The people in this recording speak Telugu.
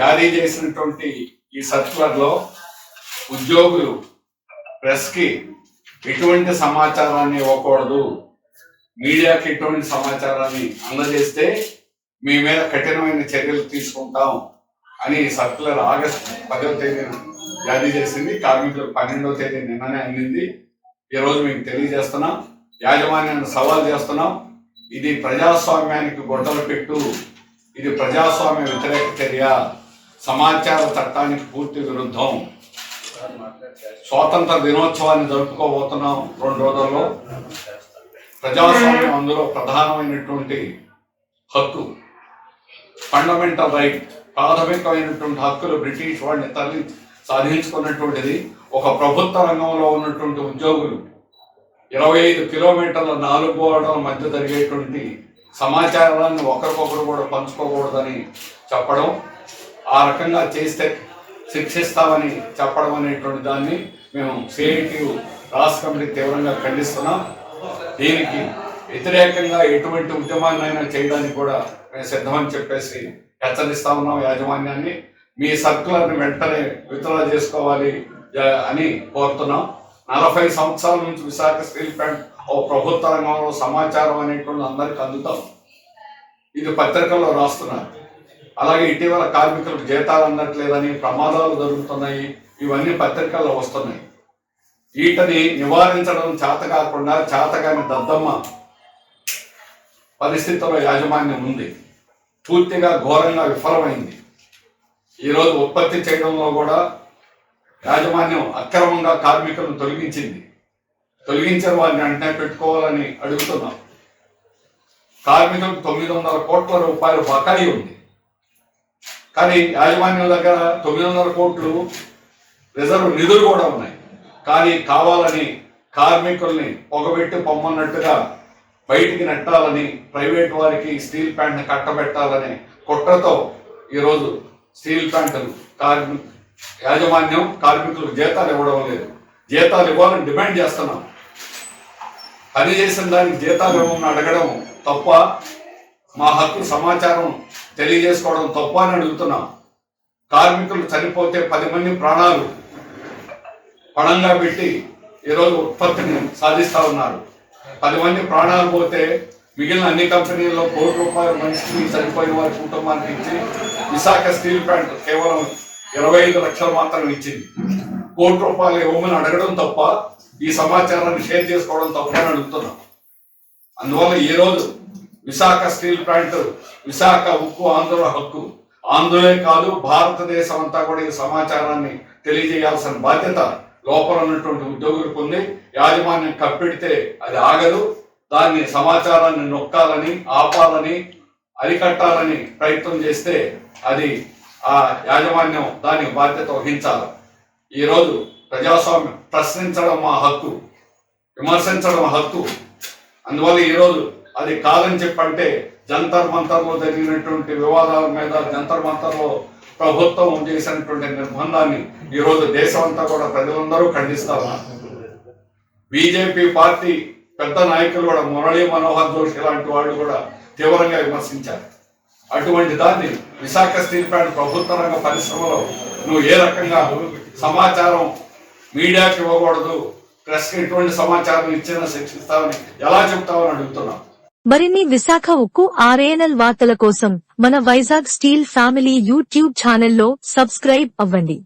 జారీ చేసినటువంటి ఈ సర్క్యులర్ లో ఉద్యోగులు ప్రెస్ కి ఎటువంటి సమాచారాన్ని ఇవ్వకూడదు, మీడియాకి ఎటువంటి సమాచారాన్ని అందజేస్తే మీ మీద కఠినమైన చర్యలు తీసుకుంటాం అని సర్క్యులర్ ఆగస్టు 10వ తేదీన జారీ చేసింది. కార్మికులు 12వ తేదీ నిన్ననే అందింది. ఈ రోజు మీకు తెలియజేస్తున్నాం, యాజమాన్యాన్ని సవాల్ చేస్తున్నాం. ఇది ప్రజాస్వామ్యానికి గొడ్డలు పెట్టు, ఇది ప్రజాస్వామ్య వ్యతిరేక చర్య, సమాచార చట్టానికి పూర్తి విరుద్ధం. స్వాతంత్ర దినోత్సవాన్ని జరుపుకోబోతున్నాం 2 రోజుల్లో. ప్రజాస్వామ్యం అందులో ప్రధానమైనటువంటి హక్కు, ఫండమెంటల్ రైట్, ప్రాథమికమైనటువంటి హక్కులు బ్రిటిష్ వాడిని సాధించుకున్నటువంటిది. ఒక ప్రభుత్వ రంగంలో ఉన్నటువంటి ఉద్యోగులు 25 కిలోమీటర్ల 4 గోడల మధ్య జరిగేటువంటి సమాచారాన్ని ఒకరికొకరు కూడా పంచుకోకూడదని చెప్పడం, ఆ రకంగా చేస్తే శిక్షిస్తామని చెప్పడం అనేటువంటి దాన్ని మేము సిఐటియు రాష్ట్ర కమిటీ తీవ్రంగా ఖండిస్తున్నాం. దీనికి వ్యతిరేకంగా ఎటువంటి ఉద్యమాన్నైనా చేయడానికి కూడా మేము సిద్ధమని చెప్పేసి హెచ్చరిస్తా ఉన్నాం యాజమాన్యాన్ని. మీ సర్కులర్ని వెంటనే విత్డ్రా చేసుకోవాలి అని కోరుతున్నాం. 40 సంవత్సరాల నుంచి విశాఖ స్టీల్ ప్లాంట్ ఓ ప్రభుత్వ రంగంలో సమాచారం అనేటువంటి అందరికి అందుతాం. ఇది పత్రికల్లో రాస్తున్నారు. అలాగే ఇటీవల కార్మికులకు జీతాలు అందట్లేదని, ప్రమాదాలు జరుగుతున్నాయి, ఇవన్నీ పత్రికల్లో వస్తున్నాయి. వీటిని నివారించడం చేత కాకుండా చేతగాని దద్దమ్మ పరిస్థితుల్లో యాజమాన్యం ఉంది. పూర్తిగా ఘోరంగా విఫలమైంది. ఈరోజు ఉత్పత్తి చేయడంలో కూడా యాజమాన్యం అక్రమంగా కార్మికులను తొలగించిన వారిని వెంటనే పెట్టుకోవాలని అడుగుతున్నాం. కార్మికులకు 900 కోట్ల రూపాయలు బకాయి ఉంది. కానీ యాజమాన్యం దగ్గర 900 కోట్లు రిజర్వ్ నిధులు కూడా ఉన్నాయి. కానీ కావాలని కార్మికుల్ని పొగబెట్టి పొమ్మన్నట్టుగా బయటికి నెట్టాలని, ప్రైవేట్ వారికి స్టీల్ ప్లాంట్ని కట్టబెట్టాలని కుట్రతో ఈరోజు స్టీల్ ప్లాంట్ యాజమాన్యం కార్మికులకు జీతాలు ఇవ్వడం లేదు. జీతాలు ఇవ్వాలని డిమాండ్ చేస్తున్నాం. పని చేసిన దానికి జీతాలు ఇవ్వమని అడగడం తప్ప, మా హక్కు సమాచారం తెలియజేసుకోవడం తప్ప అని అడుగుతున్నాం. కార్మికులు చనిపోతే 10 మంది ప్రాణాలు పణంగా పెట్టి ఈరోజు ఉత్పత్తిని సాధిస్తూ ఉన్నారు. 10 మంది ప్రాణాలు పోతే మిగిలిన అన్ని కంపెనీల్లో ₹1 కోటి మనిషికి చనిపోయిన వారి కుటుంబానికి ఇచ్చి, విశాఖ స్టీల్ ప్లాంట్ కేవలం 25 లక్షలు మాత్రం ఇచ్చింది. ₹1 కోటి ఇవ్వమని అడగడం తప్ప, ఈ సమాచారాన్ని షేర్ చేసుకోవడం తప్ప అని అడుగుతున్నాం. అందువల్ల ఈరోజు విశాఖ స్టీల్ ప్లాంట్, విశాఖ ఉక్కు ఆంధ్రుల హక్కు. ఆంధ్రులే కాదు, భారతదేశం అంతా కూడా ఈ సమాచారాన్ని తెలియజేయాల్సిన బాధ్యత లోపల ఉన్నటువంటి ఉద్యోగులకు ఉంది. యాజమాన్యం కప్పెడితే అది ఆగదు. దాన్ని సమాచారాన్ని నొక్కాలని, ఆపాలని, అరికట్టాలని ప్రయత్నం చేస్తే అది ఆ యాజమాన్యం దానికి బాధ్యత వహించాలి. ఈరోజు ప్రజాస్వామ్యం ప్రశ్నించడం మా హక్కు, విమర్శించడం హక్కు. అందువల్ల ఈరోజు అది కాదని చెప్పంటే జంతర్ మంతర్లో జరిగినటువంటి వివాదాల మీద, జంతర్ మంతర్లో ప్రభుత్వం చేసినటువంటి నిర్బంధాన్ని ఈరోజు దేశం అంతా కూడా ప్రజలందరూ ఖండిస్తారు. బీజేపీ పార్టీ పెద్ద నాయకులు కూడా, మురళీ మనోహర్ జోషి లాంటి వాళ్ళు కూడా తీవ్రంగా విమర్శించారు. అటువంటి దాన్ని విశాఖ స్టీల్ ప్లాంట్ ప్రభుత్వ రంగ పరిశ్రమలో నువ్వు ఏ రకంగా సమాచారం మీడియాకి ఇవ్వకూడదు, ప్రెస్కి ఎటువంటి సమాచారం ఇచ్చినా శిక్షిస్తామని ఎలా చెప్తామని అడుగుతున్నాం. మరిన్ని విశాఖ ఉక్కు RNL వార్తల కోసం మన వైజాగ్ స్టీల్ ఫ్యామిలీ యూట్యూబ్ ఛానల్లో సబ్స్క్రైబ్ అవ్వండి.